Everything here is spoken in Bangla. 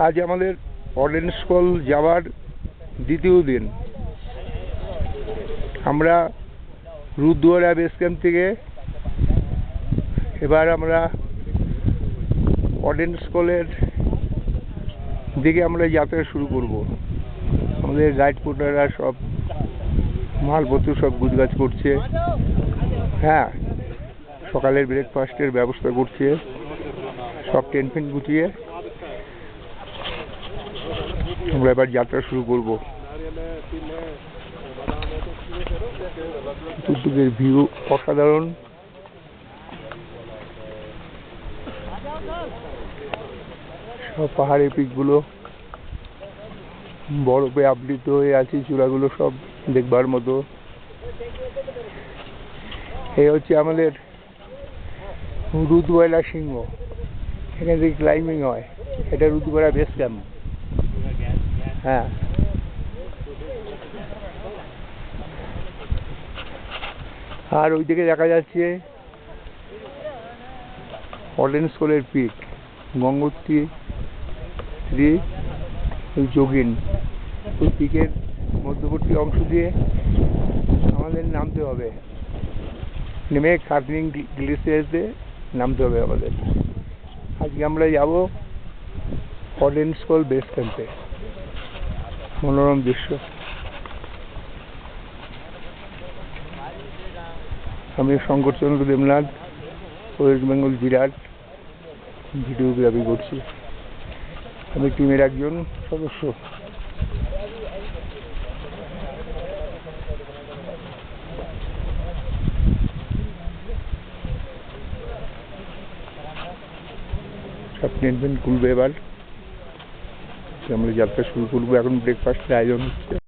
আজ আমাদের অরেঞ্জ ফল যাওয়ার দ্বিতীয় দিন। আমরা রুদ্রুয়ারা বেস ক্যাম্প থেকে এবার আমরা অরেঞ্জ ফলের দিকে আমরা যাত্রা শুরু করব। আমাদের গাইড পোর্টাররা সব মালপত্র সব গুজগাছ করছে। হ্যাঁ, সকালের ব্রেকফাস্টের ব্যবস্থা করছে, সব টেন্ট ফেন্ট গুছিয়ে আমরা এবার যাত্রা শুরু করব। চতুর্দিকের ভিউ অসাধারণ। সব পাহাড়ের পিকগুলো বরফে আবৃত হয়ে আছে, চূড়াগুলো সব দেখবার মতো। এই হচ্ছে আমাদের রুদ্রুয়ারা সিংহ, এখান থেকে ক্লাইম্বিং হয়। এটা রুদ্রুয়ারা বেস ক্যাম্প। হ্যাঁ, আর ওই দিকে দেখা যাচ্ছে অরেঞ্জ ফলের পিক, গঙ্গোত্রী যোগিন। ওই পিকের মধ্যবর্তী অংশ দিয়ে আমাদের নামতে হবে, নেমে খারদিং গ্লেসিয়ার্সে নামতে হবে আমাদের। আজকে আমরা যাব অরেঞ্জ ফল বেস ক্যাম্পে। মনোরম দৃশ্য। আমি শঙ্করচন্দ্র দেবনাথ, ওয়েস্ট বেঙ্গল জিরাট ভিডিওগ্রাফি করছি। আমি টিমের একজন সদস্য। সব টেন্ট ফেন্ট খুলবে, এবার আমরা যাত্রা শুরু করবো। এখন ব্রেকফাস্টের আয়োজন হচ্ছে।